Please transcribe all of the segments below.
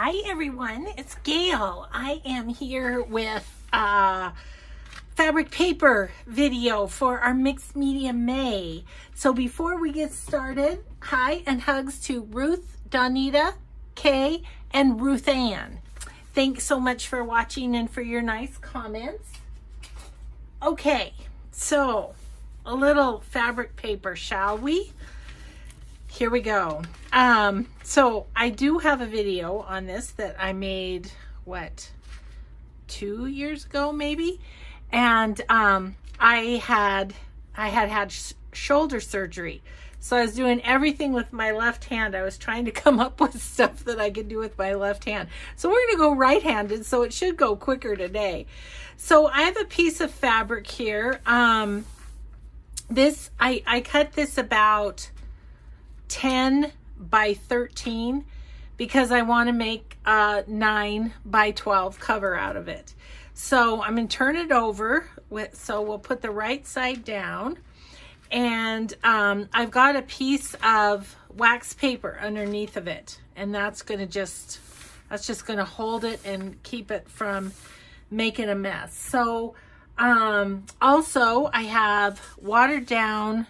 Hi everyone, it's Gail. I am here with a fabric paper video for our Mixed Media May. So before we get started, hi and hugs to Ruth, Donita, Kay, and Ruth Ann. Thanks so much for watching and for your nice comments. Okay, so a little fabric paper, shall we? Here we go. So I do have a video on this that I made, what, 2 years ago maybe? And I had shoulder surgery. So I was doing everything with my left hand. I was trying to come up with stuff that I could do with my left hand. So we're gonna go right-handed, so it should go quicker today. So I have a piece of fabric here. I cut this about 10 by 13 because I want to make a 9 by 12 cover out of it. So I'm going to turn it over so we'll put the right side down, and I've got a piece of wax paper underneath of it, and that's just going to hold it and keep it from making a mess. So also I have watered down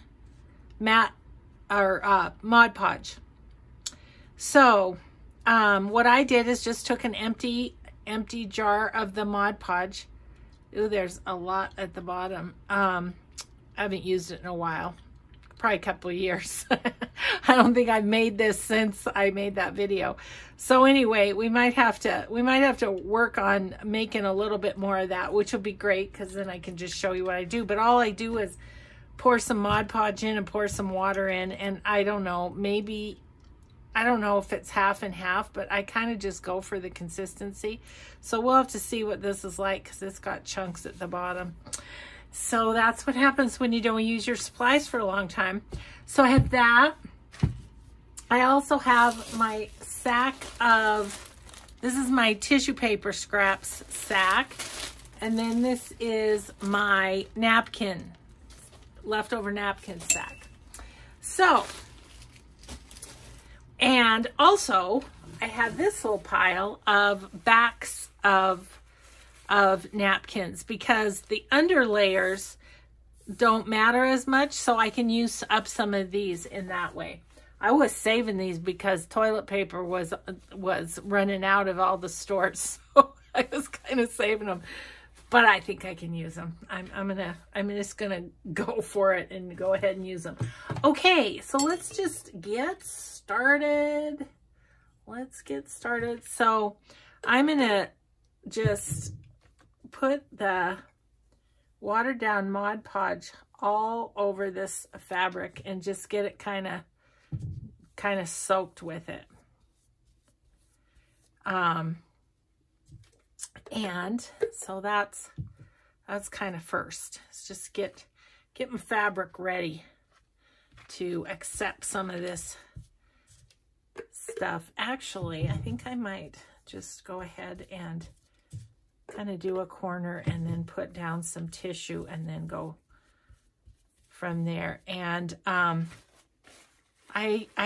matte or Mod Podge. So what I did is just took an empty jar of the Mod Podge. Ooh, there's a lot at the bottom. I haven't used it in a while, probably a couple of years. I don't think I've made this since I made that video. So anyway, we might have to work on making a little bit more of that, which will be great because then I can just show you what I do. But all I do is pour some Mod Podge in and pour some water in, and I don't know, maybe, I don't know if it's half and half, but I kind of just go for the consistency. So we'll have to see what this is like because it's got chunks at the bottom. So that's what happens when you don't use your supplies for a long time. So I have that. I also have my sack of, this is my tissue paper scraps sack. And then this is my napkin, leftover napkin sack. So, and also I have this little pile of backs of napkins because the under layers don't matter as much, so I can use up some of these in that way. I was saving these because toilet paper was running out of all the stores, so I was kind of saving them. But I think I can use them. I'm just gonna go for it and go ahead and use them. Okay, so let's just get started. Let's get started. So I'm gonna just put the watered down Mod Podge all over this fabric and just get it kind of soaked with it. And so that's kind of first. Let's just get my fabric ready to accept some of this stuff. Actually, I think I might just go ahead and kind of do a corner and then put down some tissue and then go from there. And I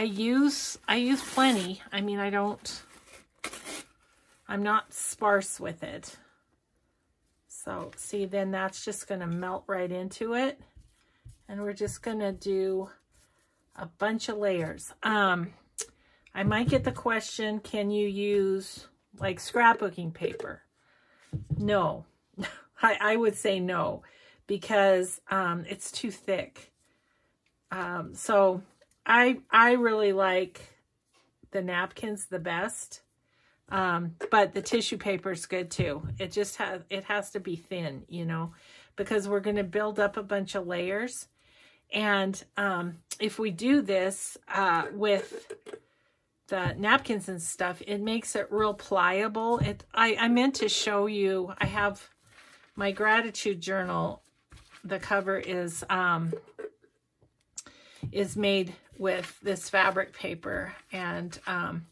use plenty. I mean, I'm not sparse with it. So see, then that's just going to melt right into it. And we're just going to do a bunch of layers. I might get the question, can you use like scrapbooking paper? No, I would say no, because it's too thick. So I really like the napkins the best. But the tissue paper is good too. It has to be thin, you know, because we're going to build up a bunch of layers. And if we do this with the napkins and stuff, it makes it real pliable. I meant to show you, I have my gratitude journal. The cover is made with this fabric paper, and I'm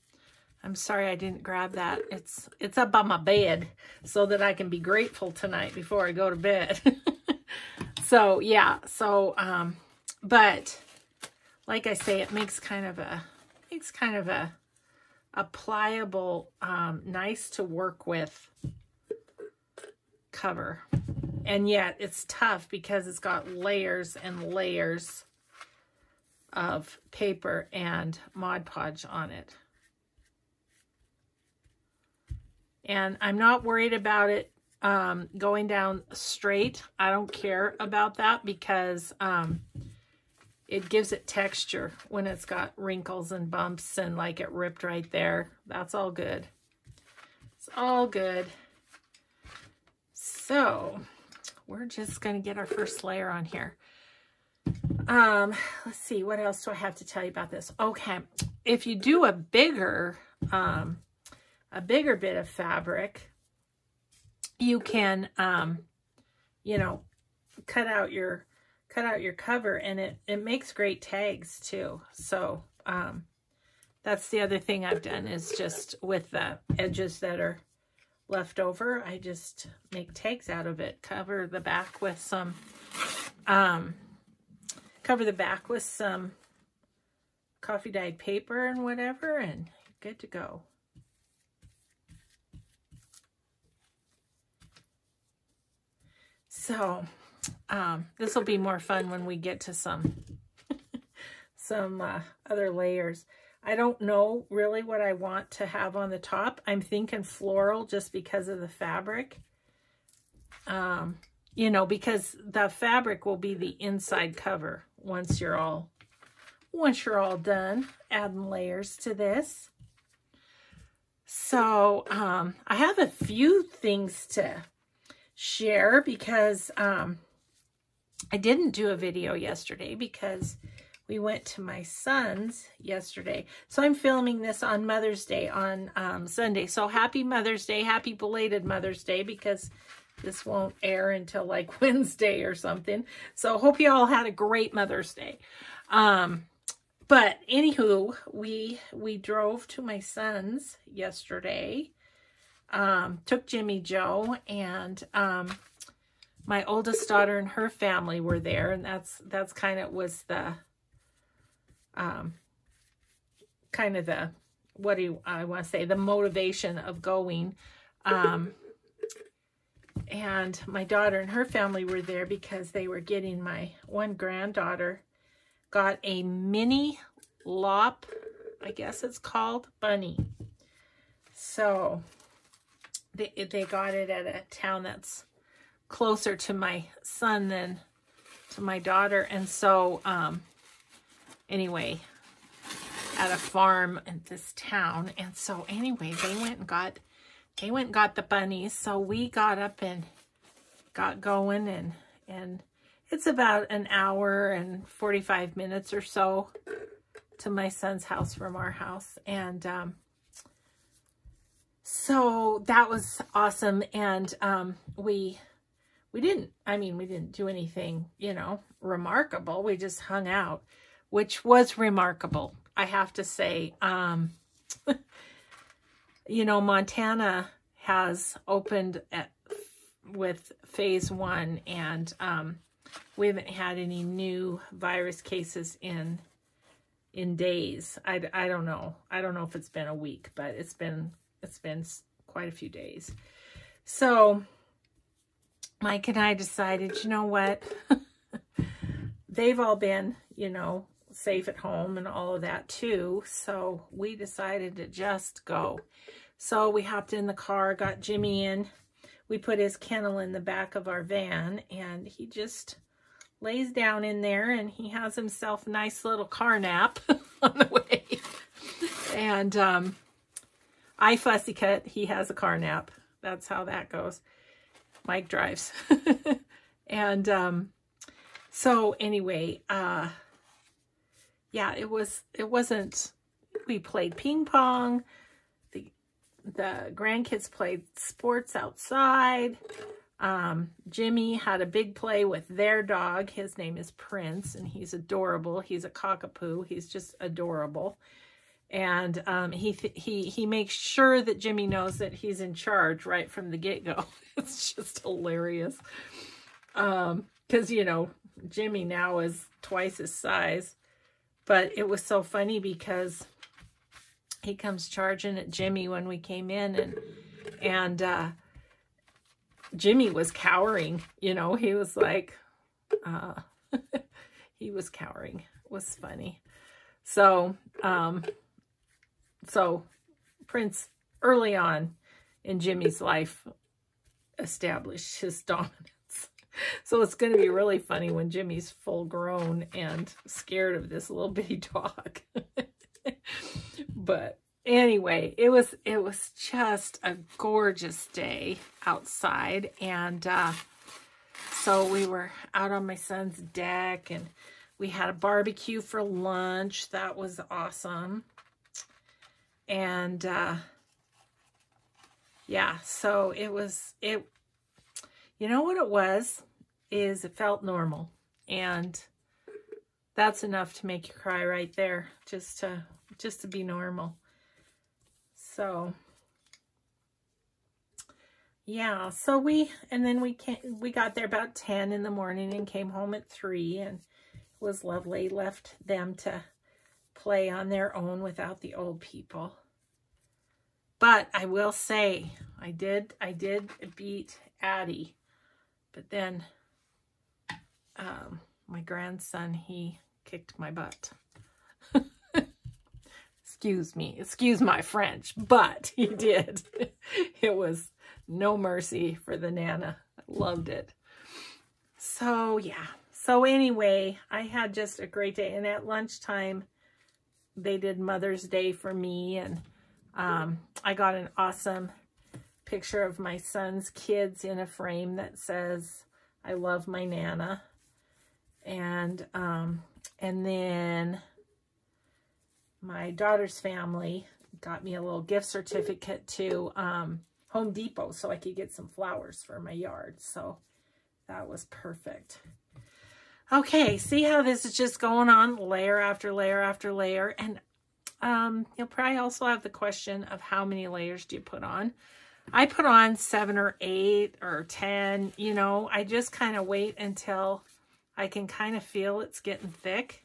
sorry I didn't grab that. It's up on my bed so that I can be grateful tonight before I go to bed. So yeah, so but like I say, it makes kind of a a pliable, nice to work with cover. And yet it's tough because it's got layers and layers of paper and Mod Podge on it. And I'm not worried about it going down straight. I don't care about that because it gives it texture when it's got wrinkles and bumps and like it ripped right there. That's all good. It's all good. So we're just going to get our first layer on here. Let's see, what else do I have to tell you about this? Okay, if you do a bigger bit of fabric, you can, you know, cut out your cover, and it makes great tags too. So that's the other thing I've done, is just with the edges that are left over, I just make tags out of it. Cover the back with some coffee dyed paper and whatever, and you're good to go. So this will be more fun when we get to some other layers. I don't know really what I want to have on the top. I'm thinking floral just because of the fabric. You know, because the fabric will be the inside cover once you're all done adding layers to this. So I have a few things to share because I didn't do a video yesterday because we went to my son's yesterday. So I'm filming this on Mother's Day on Sunday. So happy Mother's Day, happy belated Mother's Day, because this won't air until like Wednesday or something. So hope you all had a great Mother's Day. But anywho, we drove to my son's yesterday. Took Jimmy Joe, and my oldest daughter and her family were there, and that's kind of was the kind of the, what do I want to say, the motivation of going. And my daughter and her family were there because they were getting, my one granddaughter got a mini lop, I guess it's called, bunny. So they got it at a town that's closer to my son than to my daughter. And so anyway, at a farm in this town. And so anyway, they went and got the bunnies. So we got up and got going, and it's about an hour and 45 minutes or so to my son's house from our house. And so that was awesome. And we didn't do anything, you know, remarkable. We just hung out, which was remarkable, I have to say. You know, Montana has opened with phase 1, and we haven't had any new virus cases in days. I don't know. I don't know if it's been a week, but it's been quite a few days. So Mike and I decided, you know what? They've all been, you know, safe at home and all of that too. So we decided to just go. So we hopped in the car, got Jimmy in. We put his kennel in the back of our van, and he just lays down in there, and he has himself a nice little car nap on the way. And I fussy cut, he has a car nap. That's how that goes. Mike drives. And so anyway, yeah, it wasn't, we played ping pong. The grandkids played sports outside. Jimmy had a big play with their dog. His name is Prince, and he's adorable. He's a cockapoo. He's just adorable. And he makes sure that Jimmy knows that he's in charge right from the get-go. It's just hilarious. Because, you know, Jimmy now is twice his size. But it was so funny because he comes charging at Jimmy when we came in, and Jimmy was cowering, you know, he was like, he was cowering. It was funny. So, so Prince early on in Jimmy's life established his dominance. So it's going to be really funny when Jimmy's full grown and scared of this little bitty dog. But anyway, it was just a gorgeous day outside, and so we were out on my son's deck, and we had a barbecue for lunch. That was awesome. And yeah, so you know what it was, is it felt normal, and that's enough to make you cry right there, just to be normal. So yeah, so we got there about 10 in the morning and came home at 3, and it was lovely. Left them to play on their own without the old people. But I will say, I did beat Addie, but then my grandson, he kicked my butt. Excuse my French, but he did. It was no mercy for the Nana. I loved it. So yeah. So anyway, I had just a great day. And at lunchtime, they did Mother's Day for me. And I got an awesome picture of my son's kids in a frame that says, "I love my Nana." And then my daughter's family got me a little gift certificate to Home Depot so I could get some flowers for my yard. So that was perfect. Okay, see how this is just going on layer after layer after layer. And you'll probably also have the question of how many layers do you put on. I put on 7 or 8 or 10, you know. I just kind of wait until I can kind of feel it's getting thick.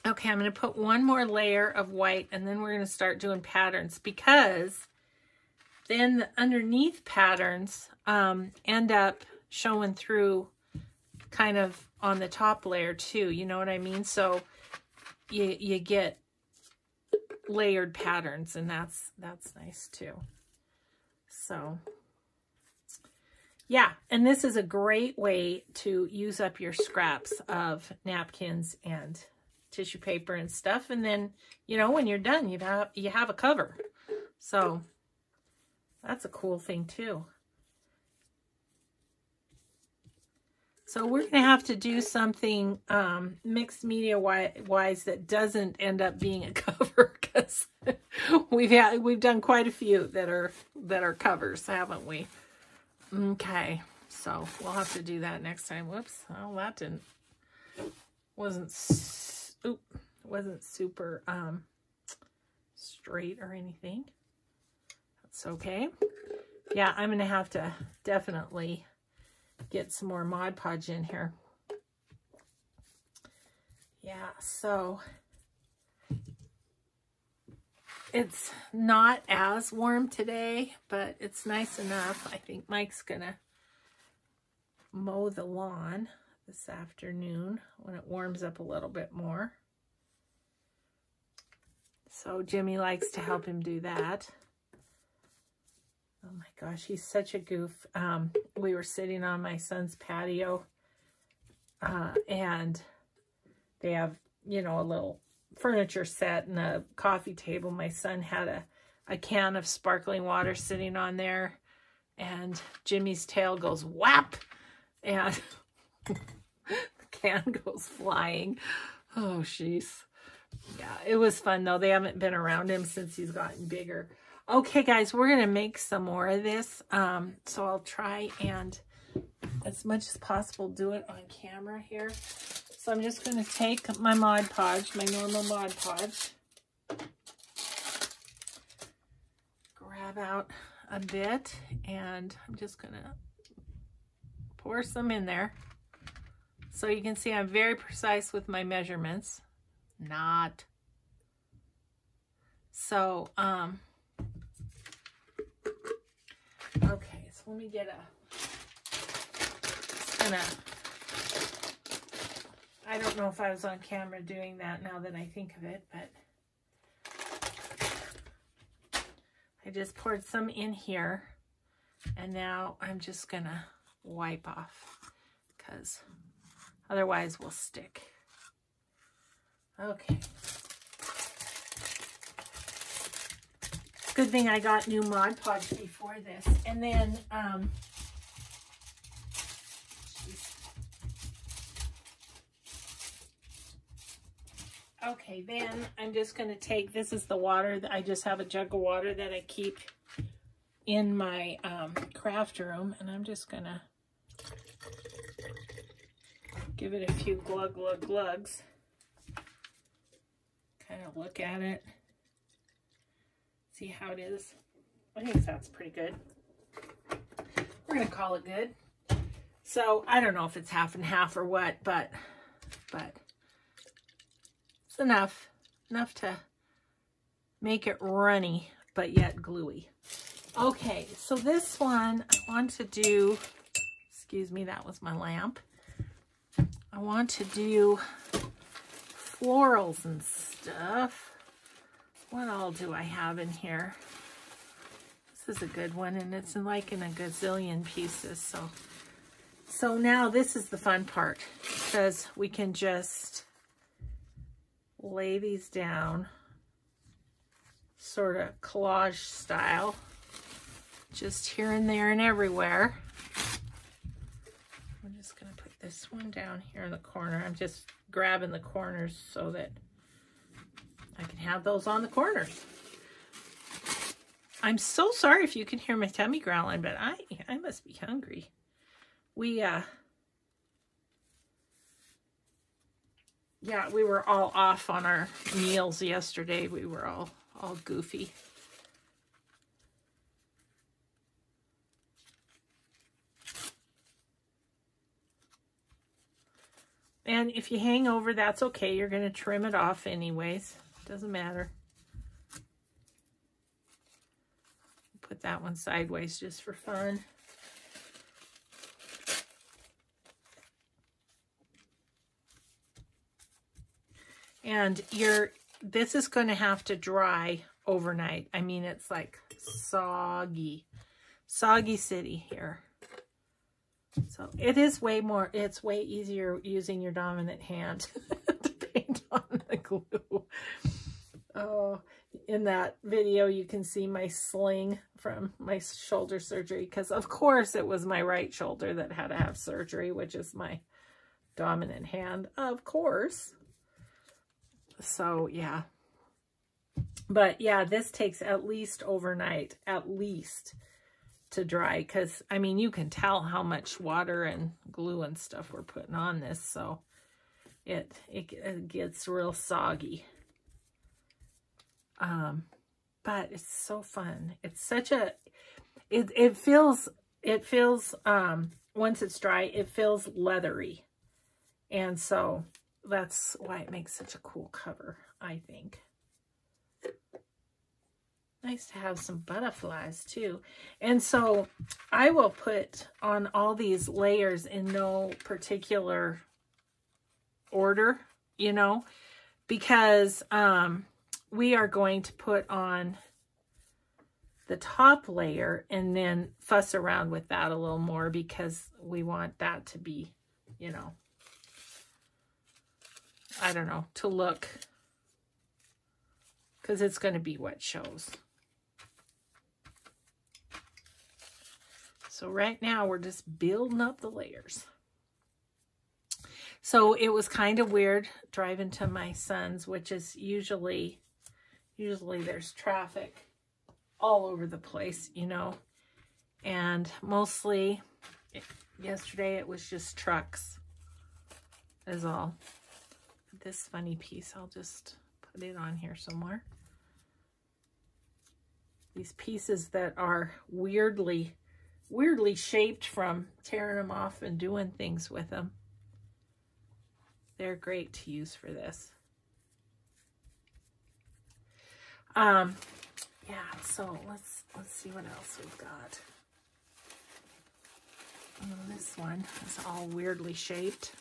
Okay, I'm going to put one more layer of white, and then we're going to start doing patterns, because then the underneath patterns end up showing through kind of on the top layer too, you know what I mean? So you get layered patterns, and that's nice too. So yeah, and this is a great way to use up your scraps of napkins and tissue paper and stuff, and then, you know, when you're done, you have a cover. So that's a cool thing too. So we're gonna have to do something mixed media wise that doesn't end up being a cover, because we've done quite a few that are covers, haven't we? Okay, so we'll have to do that next time. Whoops, oh, that wasn't super straight or anything. That's okay. Yeah, I'm gonna have to definitely get some more Mod Podge in here. Yeah, so it's not as warm today, but it's nice enough. I think Mike's gonna mow the lawn this afternoon when it warms up a little bit more. So Jimmy likes to help him do that. Oh my gosh, he's such a goof. We were sitting on my son's patio, and they have, you know, a little furniture set and a coffee table. My son had a can of sparkling water sitting on there, and Jimmy's tail goes whap, and the can goes flying. Oh, jeez. Yeah, it was fun though. They haven't been around him since he's gotten bigger. Okay, guys, we're going to make some more of this. So I'll try and, as much as possible, do it on camera here. So I'm just going to take my Mod Podge, my normal Mod Podge. Grab out a bit, and I'm just going to pour some in there. So you can see I'm very precise with my measurements. Not. So, okay, so let me get I don't know if I was on camera doing that now that I think of it, but I just poured some in here, and now I'm just gonna wipe off because otherwise we'll stick. Okay. Good thing I got new Mod Podge before this. And then, okay, then I'm just going to take, this is the water, that I just have a jug of water that I keep in my craft room, and I'm just going to give it a few glug, glug, glugs. Kind of look at it. See how it is. I think that's pretty good. We're going to call it good. So I don't know if it's half and half or what, but it's enough to make it runny, but yet gluey. Okay, so this one I want to do, excuse me, that was my lamp. I want to do florals and stuff. What all do I have in here? This is a good one, and it's like in a gazillion pieces. So now this is the fun part, because we can just lay these down sort of collage style, just here and there and everywhere. I'm just going to put this one down here in the corner. I'm just grabbing the corners so that I can have those on the corners. I'm so sorry if you can hear my tummy growling, but I must be hungry. Yeah, we were all off on our meals yesterday. We were all goofy. And if you hang over, that's okay. You're going to trim it off anyways. Doesn't matter. Put that one sideways just for fun. And this is going to have to dry overnight. I mean, it's like soggy city here. So it is it's way easier using your dominant hand to paint on the glue. Oh, in that video, you can see my sling from my shoulder surgery, because of course it was my right shoulder that had to have surgery, which is my dominant hand, of course. So yeah, but yeah, this takes at least overnight, at least, to dry, because I mean, you can tell how much water and glue and stuff we're putting on this, so it gets real soggy. But it's so fun. It's such a, it feels once it's dry, it feels leathery, and so that's why it makes such a cool cover, I think. Nice to have some butterflies too. And so I will put on all these layers in no particular order, you know, because we are going to put on the top layer and then fuss around with that a little more, because we want that to be, you know, I don't know, to look, because it's going to be what shows. So right now we're just building up the layers. So it was kind of weird driving to my son's, which is usually there's traffic all over the place, you know, and mostly yesterday it was just trucks is all. This funny piece, I'll just put it on here somewhere. These pieces that are weirdly shaped from tearing them off and doing things with them. They're great to use for this. Yeah, so let's see what else we've got. This one is all weirdly shaped.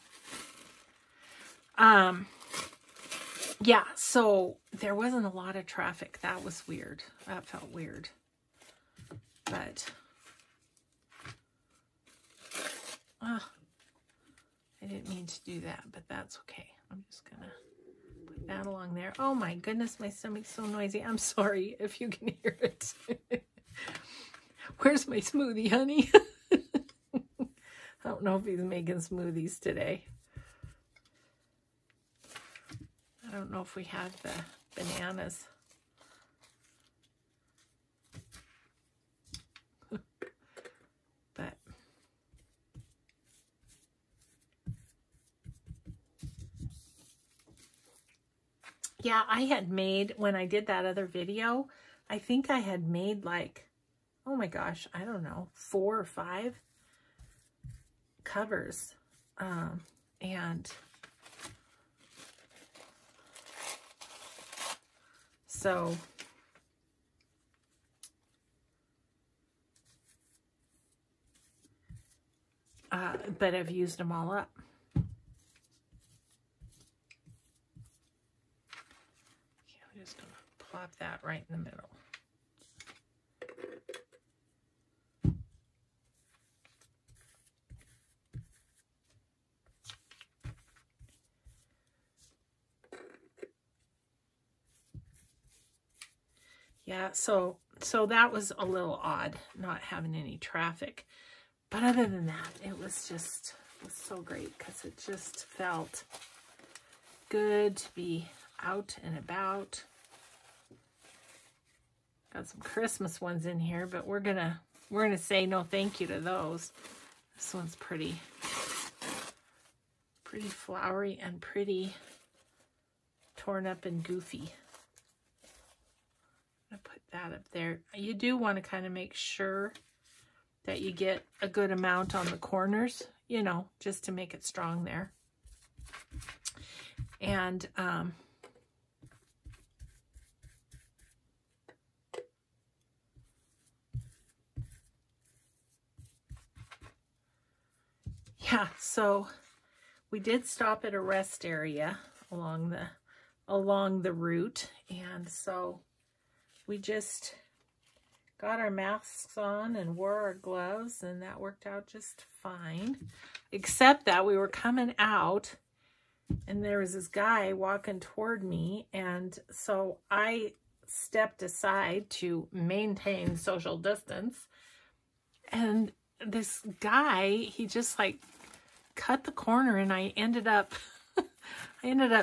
Yeah, so there wasn't a lot of traffic. That was weird. That felt weird. But I didn't mean to do that, but that's okay. I'm just gonna put that along there. Oh my goodness, my stomach's so noisy. I'm sorry if you can hear it. Where's my smoothie, honey? I don't know if he's making smoothies today. I don't know if we have the bananas. But yeah, I had made, when I did that other video, I think I had made like, oh my gosh, I don't know, 4 or 5 covers. And so but I've used them all up. Okay, I'm just gonna plop that right in the middle. Yeah, so that was a little odd, not having any traffic. But other than that, it was so great because it just felt good to be out and about. Got some Christmas ones in here, but we're gonna say no thank you to those. This one's pretty flowery and pretty torn up and goofy. Put that up there. You do want to kind of make sure that you get a good amount on the corners, you know, just to make it strong there. And yeah, so we did stop at a rest area along the route, and so we just got our masks on and wore our gloves, and that worked out just fine. Except that we were coming out, and there was this guy walking toward me, and so I stepped aside to maintain social distance. And this guy, he just like cut the corner, and I ended up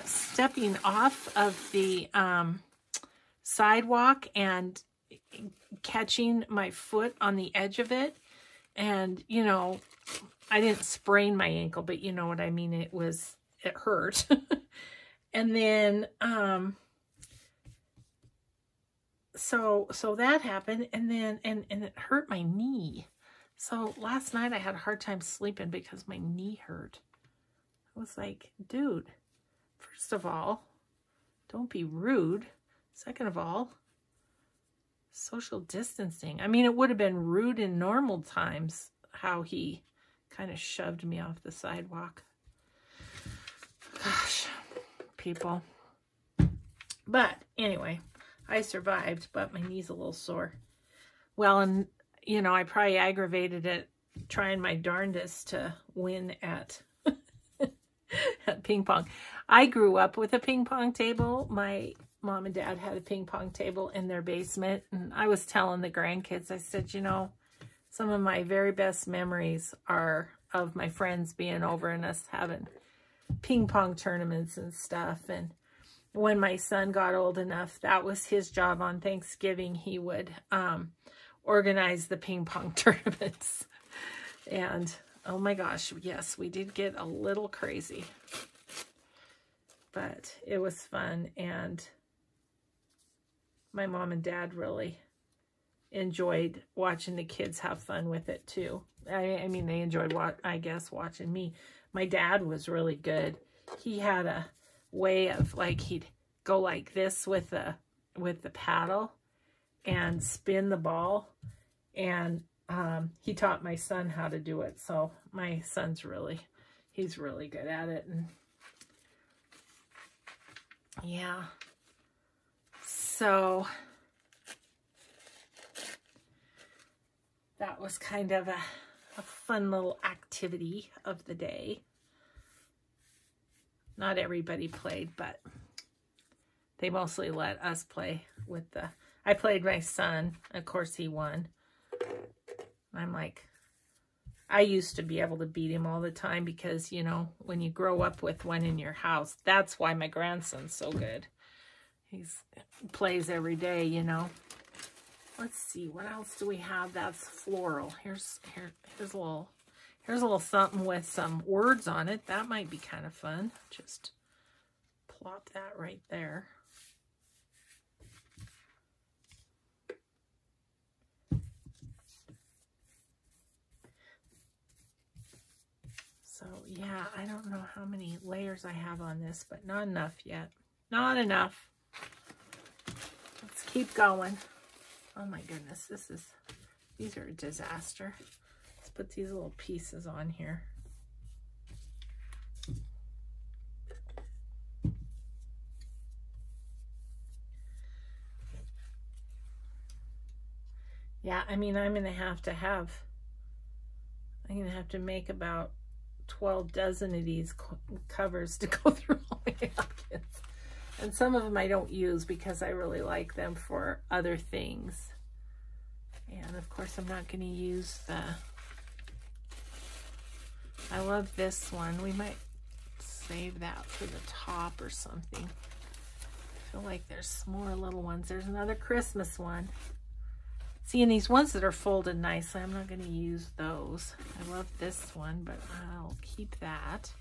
stepping off of the sidewalk and catching my foot on the edge of it. And, you know, I didn't sprain my ankle, but you know what I mean? It hurt. And then, so that happened, and then, and it hurt my knee. So last night I had a hard time sleeping because my knee hurt. I was like, dude, first of all, don't be rude. Second of all, social distancing. I mean, it would have been rude in normal times how he kind of shoved me off the sidewalk. Gosh, people. But anyway, I survived, but my knee's a little sore. Well, and you know, I probably aggravated it trying my darndest to win at at ping pong. I grew up with a ping pong table. My mom and dad had a ping pong table in their basement, and I was telling the grandkids, I said, you know, some of my very best memories are of my friends being over and us having ping pong tournaments and stuff. And when my son got old enough, that was his job on Thanksgiving. He would organize the ping pong tournaments. And oh my gosh, yes, we did get a little crazy, but it was fun. And my mom and dad really enjoyed watching the kids have fun with it too. I mean, they enjoyed, I guess, watching me. My dad was really good. He had a way of, like, he'd go like this with the with the paddle and spin the ball. And he taught my son how to do it. So my son's he's really good at it. And yeah. So that was kind of a fun little activity of the day. Not everybody played, but they mostly let us play with I played my son. Of course, he won. I'm like, I used to be able to beat him all the time because, you know, when you grow up with one in your house, that's why my grandson's so good. He plays every day, you know. Let's see, what else do we have that's floral? Here's a little something with some words on it. That might be kind of fun. Just plop that right there. So yeah, I don't know how many layers I have on this, but not enough yet. Not enough. Let's keep going. Oh my goodness, these are a disaster. Let's put these little pieces on here. Yeah, I mean, I'm gonna have to make about 12 dozen of these covers to go through all my napkins. And some of them I don't use because I really like them for other things. And of course I'm not going to use I love this one. We might save that for the top or something. I feel like there's more little ones. There's another Christmas one. See, and these ones that are folded nicely, I'm not going to use those. I love this one, but I'll keep that.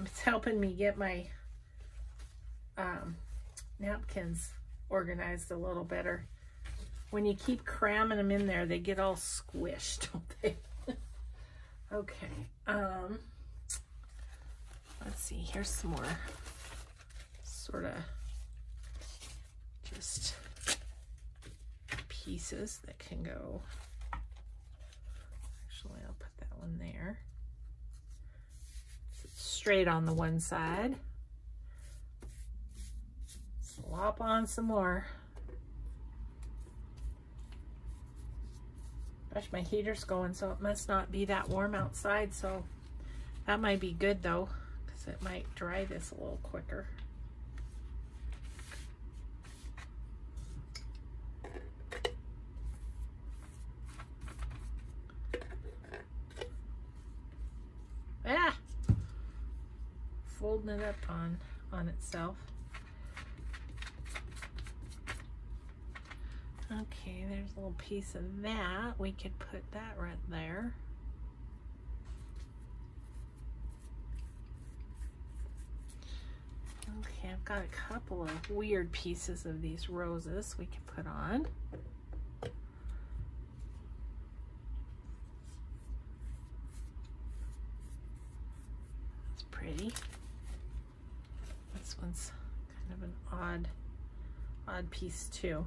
It's helping me get my napkins organized a little better. When you keep cramming them in there, they get all squished, don't they? Okay. Let's see. Here's some more sort of just pieces that can go. Actually, I'll put that one there. So it's straight on the one side. Slop on some more. Gosh, my heater's going, so it must not be that warm outside, so that might be good though, because it might dry this a little quicker. Ah! Folding it up on itself. Okay, there's a little piece of that. We could put that right there. Okay, I've got a couple of weird pieces of these roses we can put on. It's pretty. This one's kind of an odd piece too.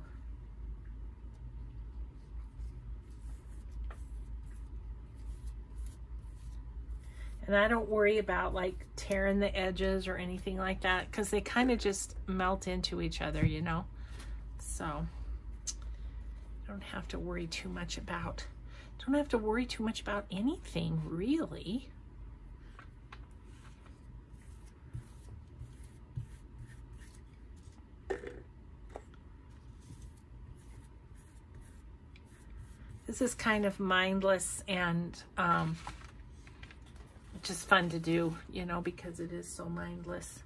And I don't worry about like tearing the edges or anything like that because they kind of just melt into each other, you know. So I don't have to worry too much about, anything really. This is kind of mindless and just fun to do, you know, because it is so mindless.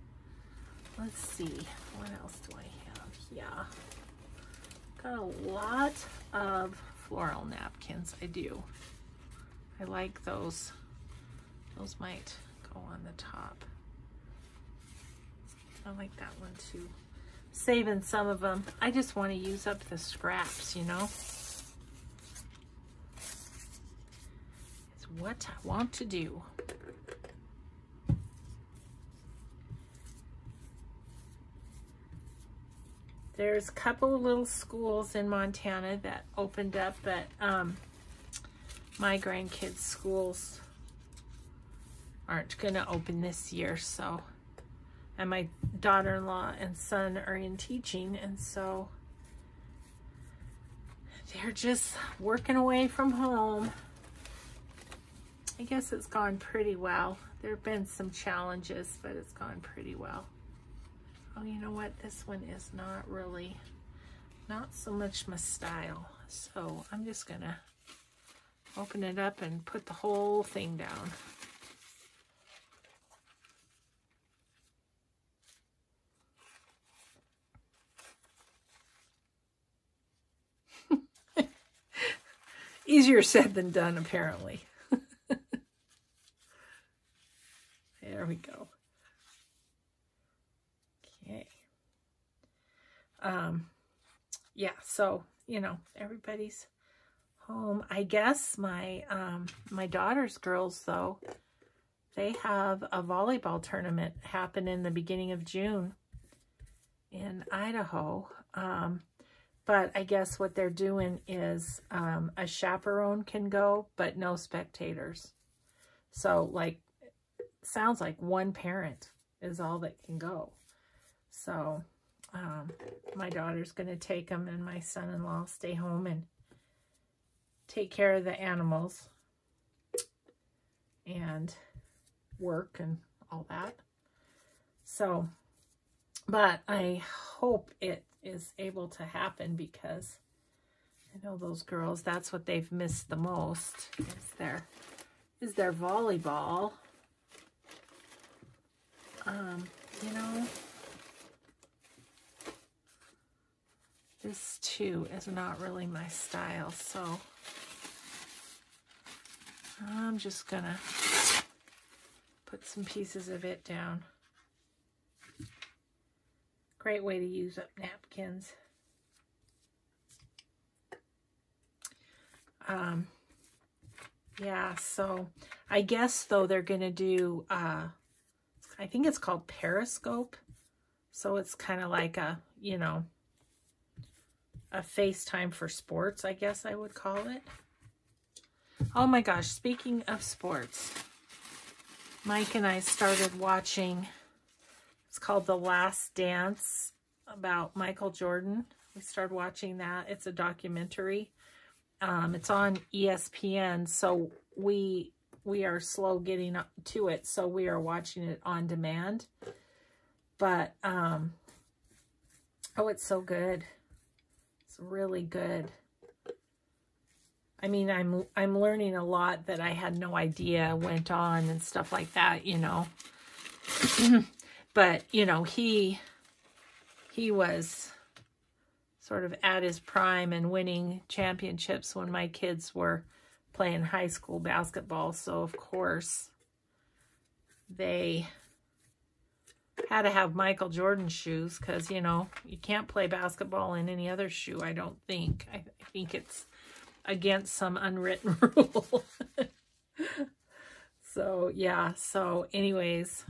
Let's see, what else do I have? Yeah, got a lot of floral napkins. I do. I like those. Those might go on the top. I like that one too. Saving some of them. I just want to use up the scraps, you know. It's what I want to do. There's a couple of little schools in Montana that opened up, but my grandkids' schools aren't going to open this year, so, and my daughter-in-law and son are in teaching, and so they're just working away from home. I guess it's gone pretty well. There have been some challenges, but it's gone pretty well. Oh, you know what? This one is not so much my style. So I'm just gonna open it up and put the whole thing down. Easier said than done, apparently. There we go. Okay. Yeah, so, you know, everybody's home. I guess my daughter's girls, though, they have a volleyball tournament happen in the beginning of June in Idaho. But I guess what they're doing is a chaperone can go, but no spectators. So, like, sounds like one parent is all that can go. So, my daughter's going to take them, and my son-in-law stay home and take care of the animals and work and all that. So, but I hope it is able to happen, because I know those girls, that's what they've missed the most is their volleyball. You know, this too is not really my style, so I'm just gonna put some pieces of it down. Great way to use up napkins. Yeah, so I guess, though, they're gonna do I think it's called Periscope. So it's kind of like a, you know, a FaceTime for sports, I guess I would call it. Oh my gosh, speaking of sports, Mike and I started watching, it's called The Last Dance, about Michael Jordan. We started watching that. It's a documentary. It's on ESPN, so we are slow getting up to it, so we are watching it on demand. But oh, it's so good. It's really good. I mean, I'm learning a lot that I had no idea went on and stuff like that, you know. But, you know, he was sort of at his prime and winning championships when my kids were playing high school basketball. So, of course, they had to have Michael Jordan shoes because, you know, you can't play basketball in any other shoe, I don't think. I think it's against some unwritten rule. So, yeah. So, anyways,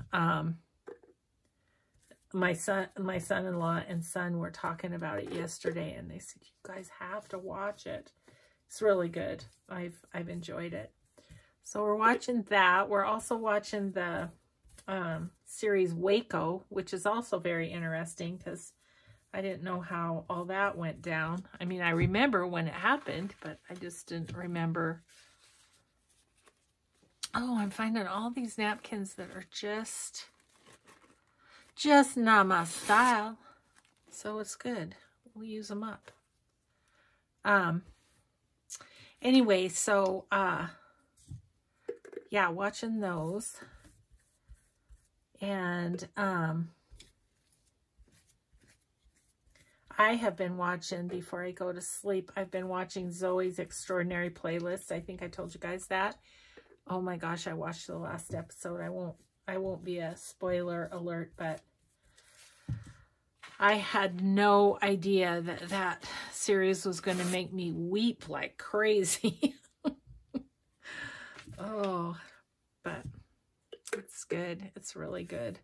my son-in-law and son were talking about it yesterday, and they said, you guys have to watch it. It's really good. I've enjoyed it. So we're watching that. We're also watching the series Waco, which is also very interesting because I didn't know how all that went down. I mean, I remember when it happened, but I just didn't remember. Oh, I'm finding all these napkins that are just not my style. So it's good. We'll use them up. Anyway, so, yeah, watching those. And, I have been watching, before I go to sleep, I've been watching Zoe's Extraordinary Playlist. I think I told you guys that. Oh my gosh, I watched the last episode. I won't be a spoiler alert, but I had no idea that that series was going to make me weep like crazy. Oh, but it's good. It's really good.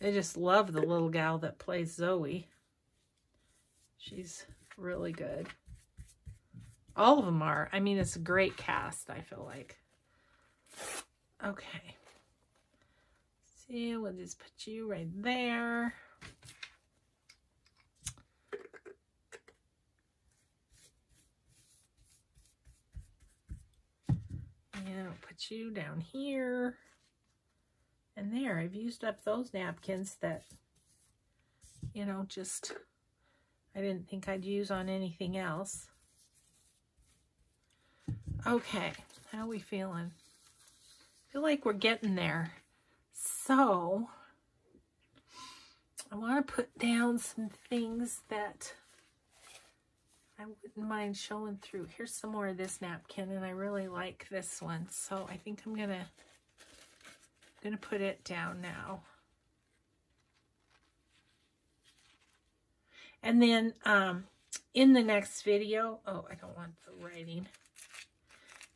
I just love the little gal that plays Zoe. She's really good. All of them are. I mean, it's a great cast, I feel like. Okay. See, we'll just put you right there. And I'll put you down here. And there, I've used up those napkins that, you know, just, I didn't think I'd use on anything else. Okay, how are we feeling? I feel like we're getting there. So, I want to put down some things that I wouldn't mind showing through. Here's some more of this napkin, and I really like this one. So, I think I'm gonna put it down now. And then in the next video, oh, I don't want the writing.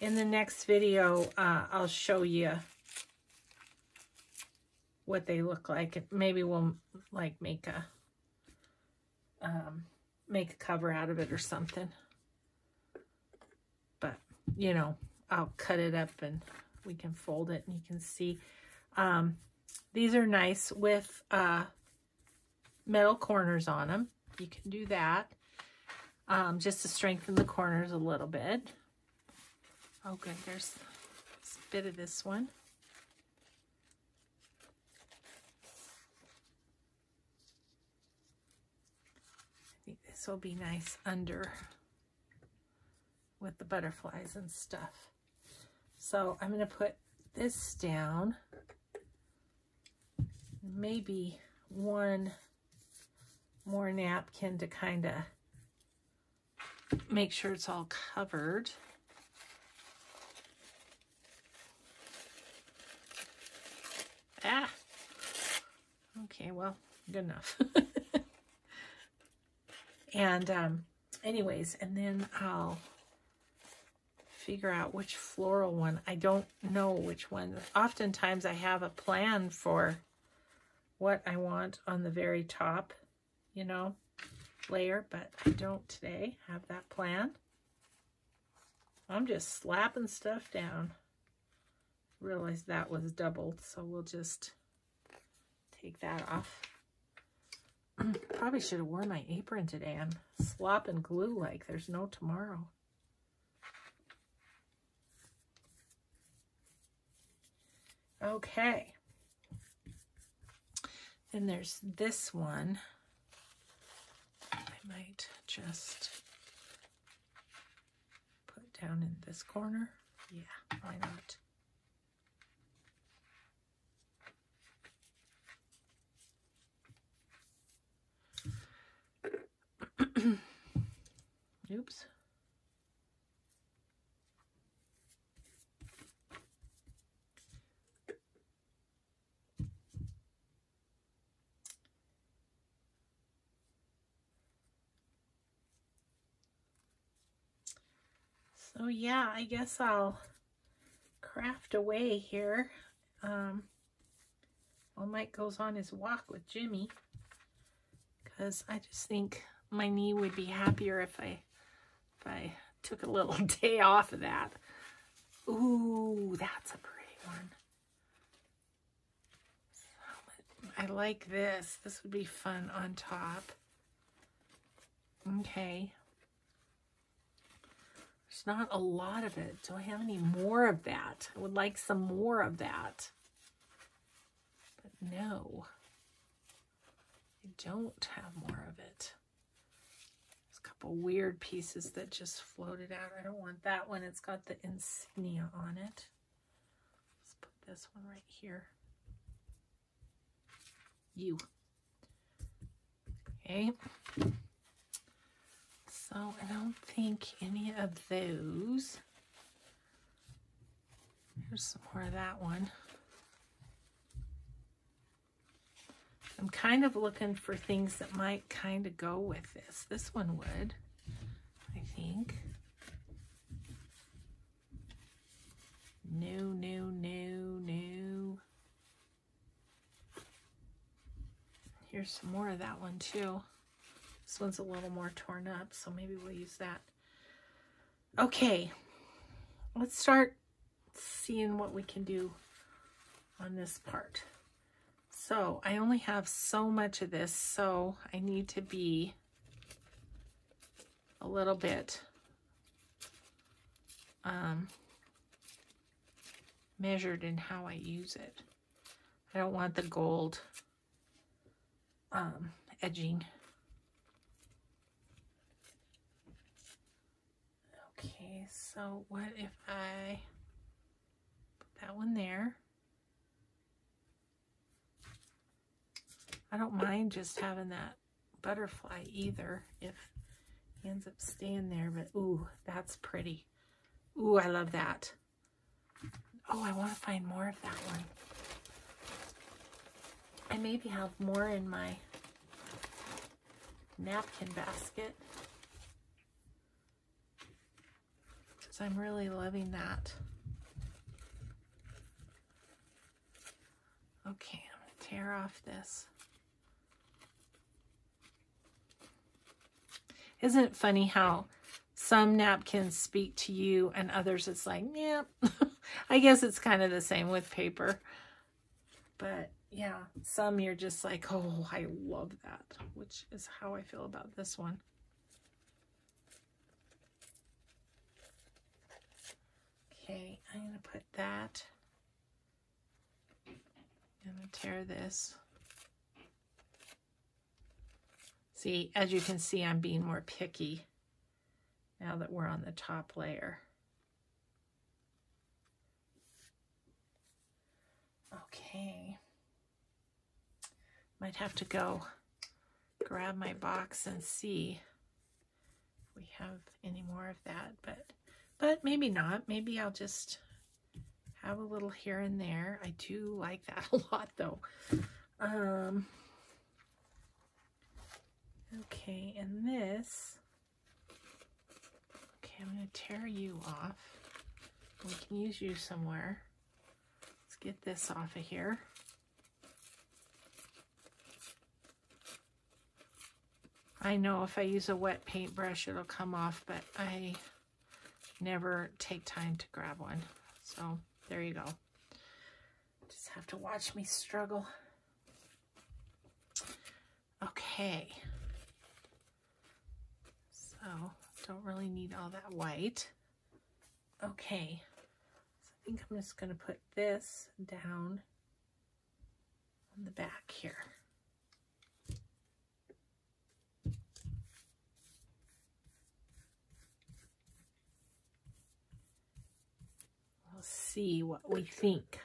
In the next video, I'll show you what they look like. Maybe we'll like make a cover out of it or something. But, you know, I'll cut it up and we can fold it and you can see. These are nice with metal corners on them. You can do that just to strengthen the corners a little bit. Oh, good. There's a bit of this one. I think this will be nice under with the butterflies and stuff. So I'm going to put this down. Maybe one more napkin to kind of make sure it's all covered. Ah, okay, well, good enough. And anyways, and then I'll figure out which floral one. I don't know which one. Oftentimes I have a plan for what I want on the very top, you know, layer, but I don't today have that plan. I'm just slapping stuff down. Realized that was doubled, so we'll just take that off. Probably should have worn my apron today. I'm slopping glue like there's no tomorrow. Okay. Then there's this one. I might just put down in this corner. Yeah, why not? Oops. So yeah, I guess I'll craft away here while Mike goes on his walk with Jimmy, because I just think my knee would be happier if I took a little day off of that. Ooh, that's a pretty one. I like this. This would be fun on top. Okay. There's not a lot of it. Do I have any more of that? I would like some more of that. But no. I don't have more of it. There's a couple weird pieces that just floated out. I don't want that one. It's got the insignia on it. Let's put this one right here. You. Okay. So I don't think any of those. Here's some more of that one. I'm kind of looking for things that might kind of go with this. This one would, I think. No, no, no, no. Here's some more of that one too. This one's a little more torn up, so maybe we'll use that. Okay, let's start seeing what we can do on this part. So I only have so much of this, so I need to be a little bit measured in how I use it. I don't want the gold edging. Okay, so what if I put that one there? I don't mind just having that butterfly either if he ends up staying there, but ooh, that's pretty. Ooh, I love that. Oh, I want to find more of that one. I maybe have more in my napkin basket, because I'm really loving that. Okay, I'm going to tear off this. Isn't it funny how some napkins speak to you and others it's like, yeah. I guess it's kind of the same with paper. But yeah, some you're just like, oh, I love that, which is how I feel about this one. Okay, I'm going to put that. I'm going to tear this. See, as you can see, I'm being more picky now that we're on the top layer. Okay. Might have to go grab my box and see if we have any more of that, but maybe not. Maybe I'll just have a little here and there. I do like that a lot though. Okay, and this, okay, I'm going to tear you off. We can use you somewhere. Let's get this off of here. I know if I use a wet paintbrush, it'll come off, but I never take time to grab one. So there you go. Just have to watch me struggle. Okay. So don't really need all that white. Okay. So I think I'm just going to put this down on the back here. We'll see what we think.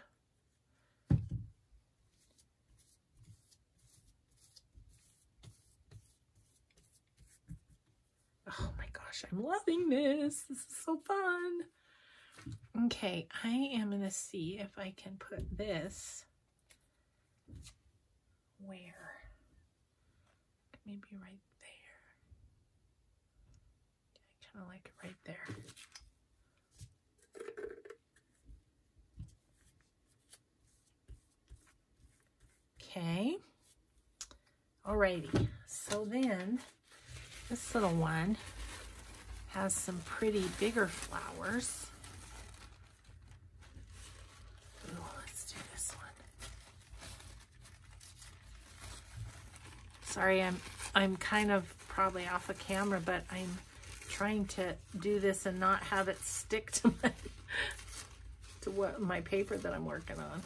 Oh my gosh, I'm loving this. This is so fun. Okay, I am going to see if I can put this where? Maybe right there. I kind of like it right there. Okay. Alrighty. So then this little one has some pretty bigger flowers. Ooh, let's do this one. Sorry, I'm kind of probably off of camera, but I'm trying to do this and not have it stick to my paper that I'm working on.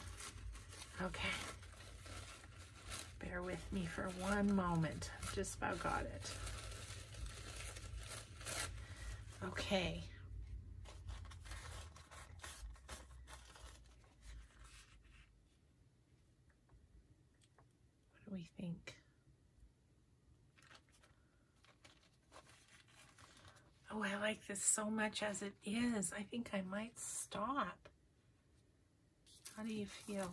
Okay. Bear with me for one moment. I've just about got it. Okay. What do we think? Oh, I like this so much as it is. I think I might stop. How do you feel?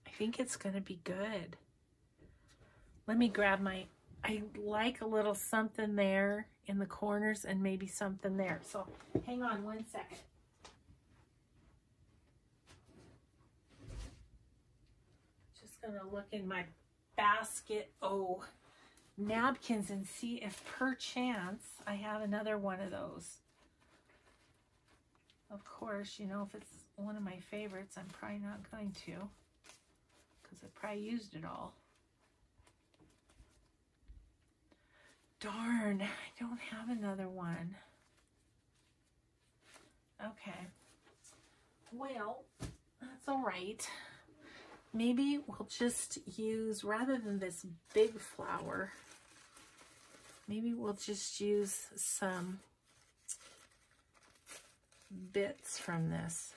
I think it's going to be good. Let me grab my, I like a little something there in the corners and maybe something there. So hang on one second. Just going to look in my basket. Oh, napkins and see if perchance I have another one of those. Of course, you know, if it's one of my favorites, I'm probably not going to, because I probably used it all. Darn, I don't have another one. Okay. Well, that's all right. Maybe we'll just use, rather than this big flower, maybe we'll just use some bits from this.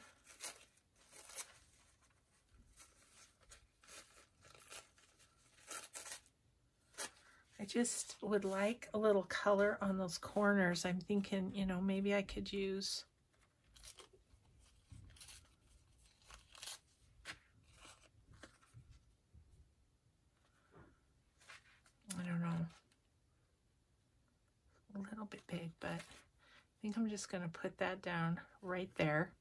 I just would like a little color on those corners. I'm thinking, you know, maybe I could use I don't know, a little bit big, but I think I'm just going to put that down right there.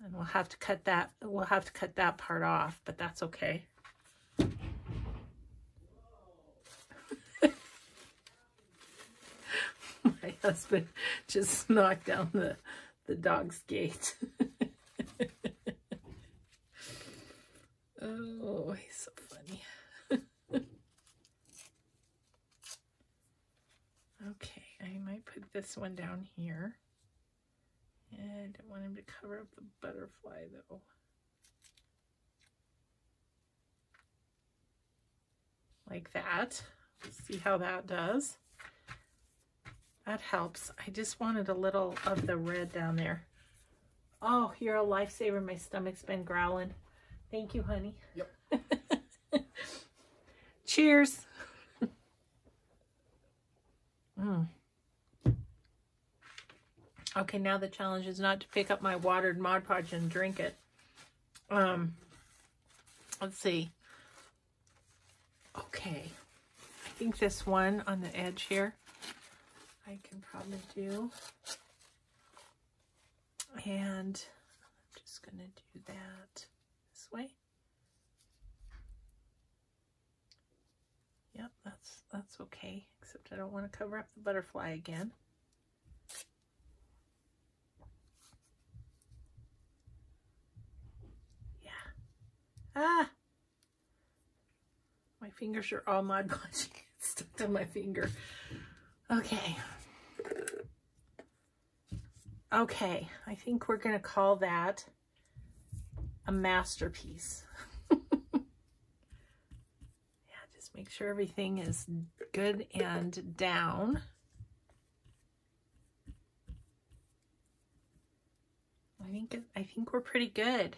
And we'll have to cut that part off, but that's okay. My husband just knocked down the dog's gate. Oh, he's so funny. Okay, I might put this one down here. I don't want him to cover up the butterfly though. Like that. See how that does? That helps. I just wanted a little of the red down there. Oh, you're a lifesaver. My stomach's been growling. Thank you, honey. Yep. Cheers. Okay, now the challenge is not to pick up my watered Mod Podge and drink it. Let's see. Okay. I think this one on the edge here I can probably do. And I'm just going to do that this way. Yep, that's okay, except I don't want to cover up the butterfly again. Yeah. Ah! My fingers are all Mod Podge. It's stuck on my finger. Okay. Okay, I think we're going to call that a masterpiece. Just make sure everything is good and down. I think we're pretty good.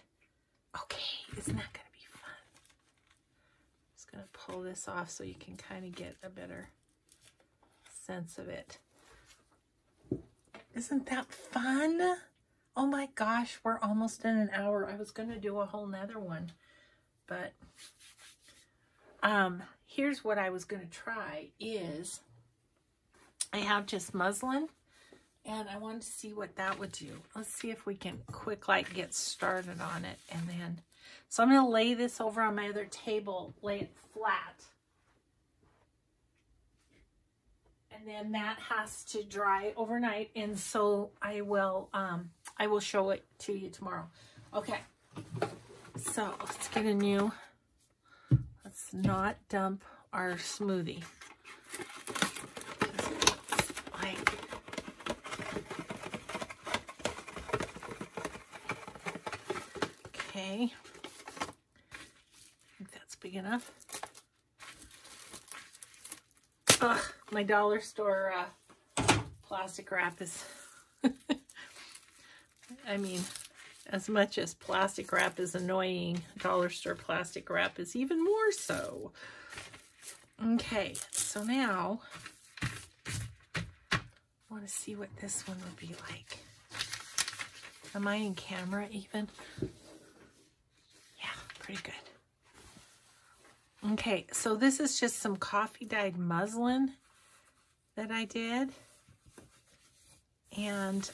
Okay, isn't that going to be fun? I'm just going to pull this off so you can kind of get a better sense of it. Isn't that fun? Oh my gosh, we're almost in an hour. I was going to do a whole nother one, but here's what I was going to try is I have just muslin and I wanted to see what that would do. Let's see if we can quick like get started on it. And then, so I'm going to lay this over on my other table, lay it flat. And then that has to dry overnight. And so I will show it to you tomorrow. Okay. So let's get a new, let's not dump our smoothie. Okay. I think that's big enough. Ugh, my dollar store plastic wrap is, I mean, as much as plastic wrap is annoying, dollar store plastic wrap is even more so. Okay, so now I want to see what this one would be like. Am I in camera even? Yeah, pretty good. Okay, so this is just some coffee dyed muslin that I did. And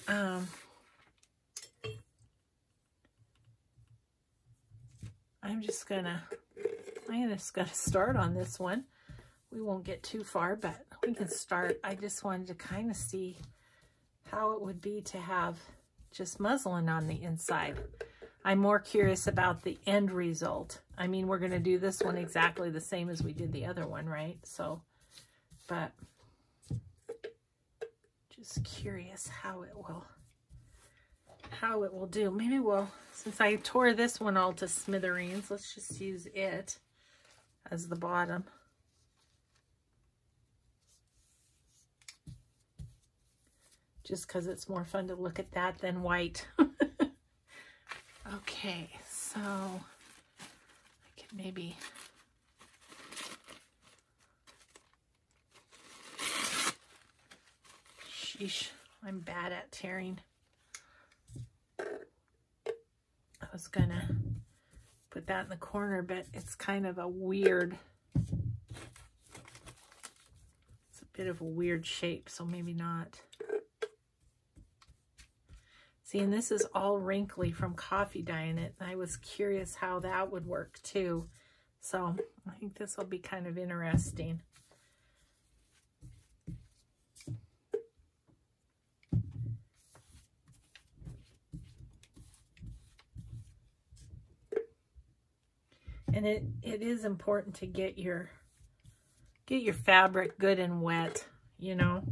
I'm just gonna I'm just going to start on this one. We won't get too far, but we can start. I just wanted to kind of see how it would be to have just muslin on the inside. I'm more curious about the end result. I mean, we're going to do this one exactly the same as we did the other one, right? So, but just curious how it will do. Maybe we'll, since I tore this one all to smithereens, let's just use it as the bottom. Just because it's more fun to look at that than white. Okay, so I can maybe sheesh, I'm bad at tearing. I was gonna put that in the corner, but it's kind of a weird, it's a bit of a weird shape, so maybe not. See, and this is all wrinkly from coffee dyeing it. And I was curious how that would work too. So I think this will be kind of interesting. And it is important to get your fabric good and wet, you know.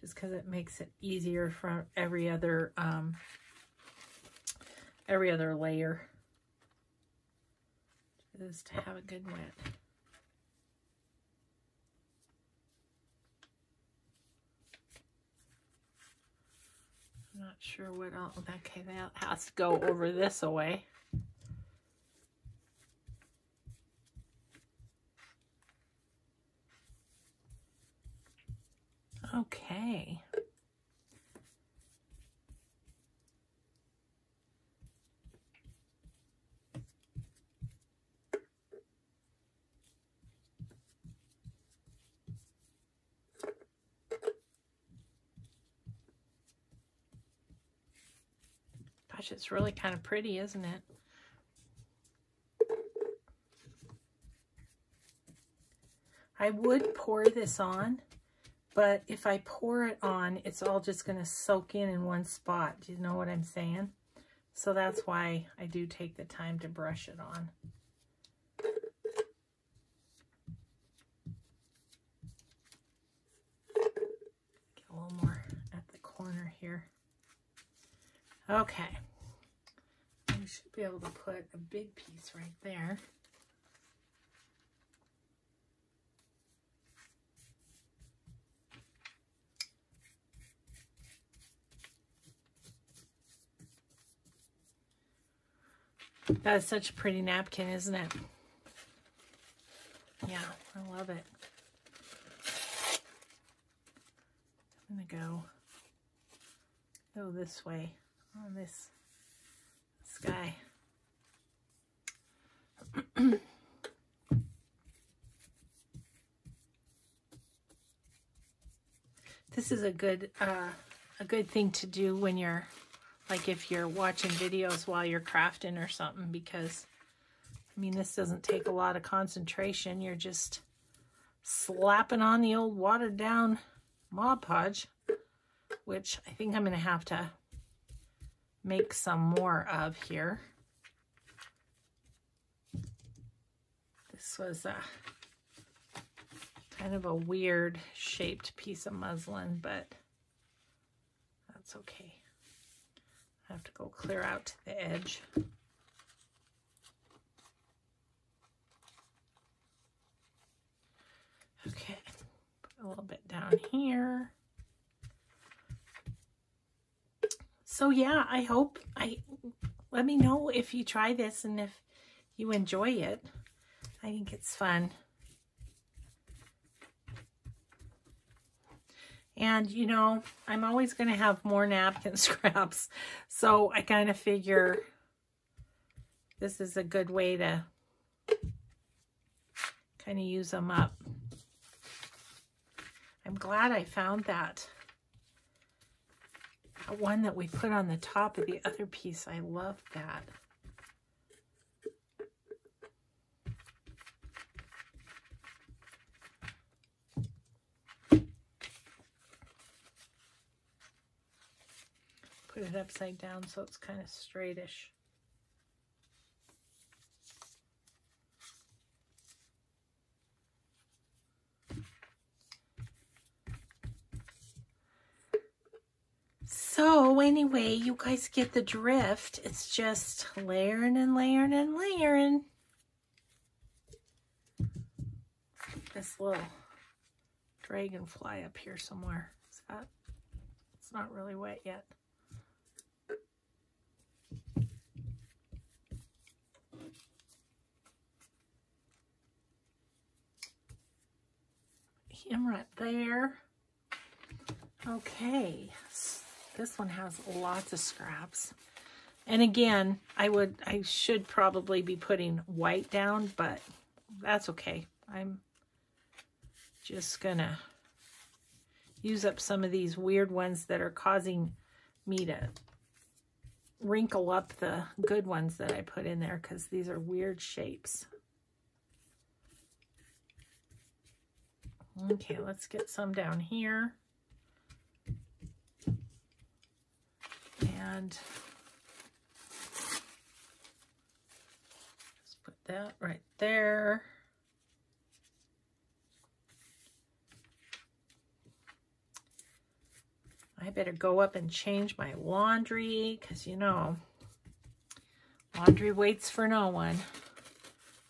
Just because it makes it easier for every other layer, is to have a good wet. I'm not sure what else. Okay, that has to go over this away. Okay. Gosh, it's really kind of pretty, isn't it? I would pour this on, but if I pour it on, it's all just going to soak in one spot. Do you know what I'm saying? So that's why I do take the time to brush it on. Get a little more at the corner here. Okay. I should be able to put a big piece right there. That is such a pretty napkin, isn't it? Yeah, I love it. I'm gonna go this way on this guy. This is a good thing to do when you're, like, if you're watching videos while you're crafting or something, because I mean, this doesn't take a lot of concentration. You're just slapping on the old watered down Mod Podge, which I think I'm going to have to make some more of here. This was a kind of a weird shaped piece of muslin, but that's okay. I have to go clear out to the edge. Okay, put a little bit down here. So yeah, I hope, let me know if you try this and if you enjoy it. I think it's fun. And, you know, I'm always going to have more napkin scraps. So I kind of figure this is a good way to kind of use them up. I'm glad I found that one that we put on the top of the other piece. I love that. put it upside down so it's kind of straightish. So anyway, you guys get the drift. It's just layering and layering and layering. This little dragonfly up here somewhere. Is that? It's not really wet yet. Him right there. Okay. This one has lots of scraps. And again, I should probably be putting white down, but that's okay. I'm just gonna use up some of these weird ones that are causing me to wrinkle up the good ones that I put in there, because these are weird shapes. Okay, let's get some down here. And just put that right there. I better go up and change my laundry, because you know, laundry waits for no one.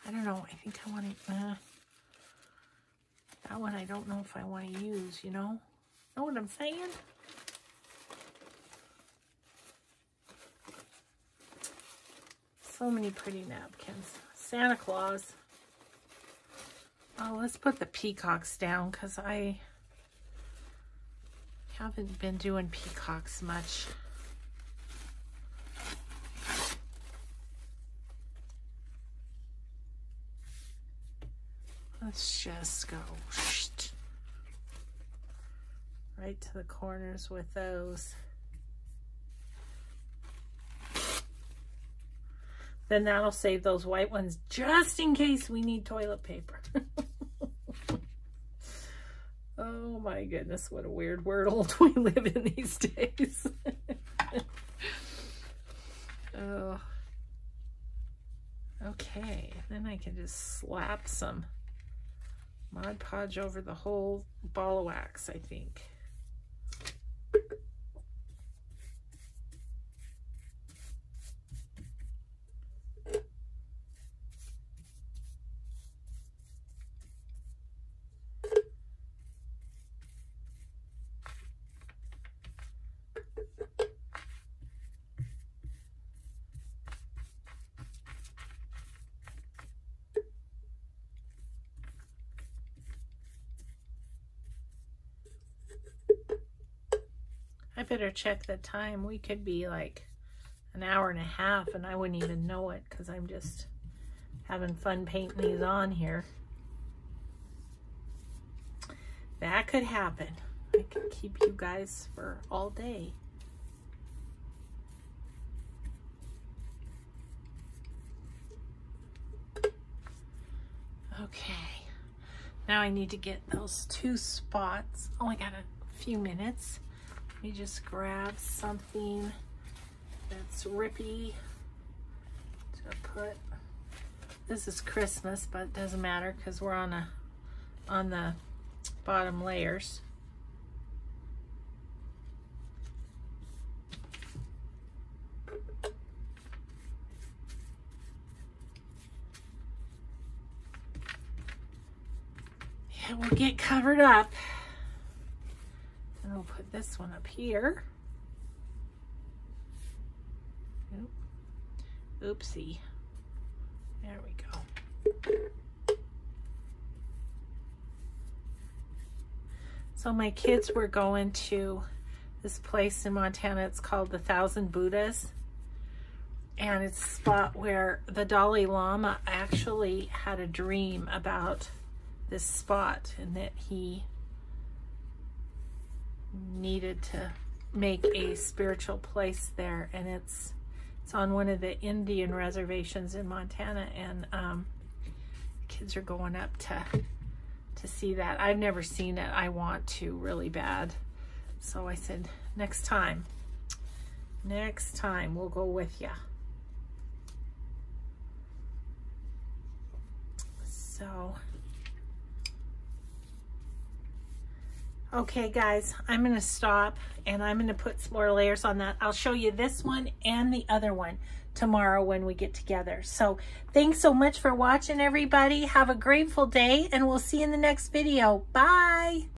I don't know. I think I want to, that one I don't know if I want to use, you know? Know what I'm saying? So many pretty napkins. Santa Claus. Oh, let's put the peacocks down, because I haven't been doing peacocks much. Let's just go right to the corners with those. Then that'll save those white ones just in case we need toilet paper. Oh my goodness, what a weird world we live in these days. Oh. Okay, then I can just slap some Mod Podge over the whole ball of wax, I think. I better check the time. We could be like an hour and a half and I wouldn't even know it, because I'm just having fun painting these on here. That could happen. I could keep you guys for all day. Okay. Now I need to get those two spots. Oh, I got a few minutes. Let me just grab something that's rippy to put. This is Christmas, but it doesn't matter because we're on the bottom layers. And we'll get covered up. And we'll put this one up here. Oopsie. There we go. So my kids were going to this place in Montana. It's called the 1,000 Buddhas. And it's a spot where the Dalai Lama actually had a dream about this spot and that he needed to make a spiritual place there, and it's on one of the Indian reservations in Montana, and kids are going up to see that. I've never seen it. I want to really bad, so I said next time Next time we'll go with you. So, okay guys, I'm going to stop and I'm going to put some more layers on that. I'll show you this one and the other one tomorrow when we get together. So thanks so much for watching, everybody. Have a grateful day and we'll see you in the next video. Bye.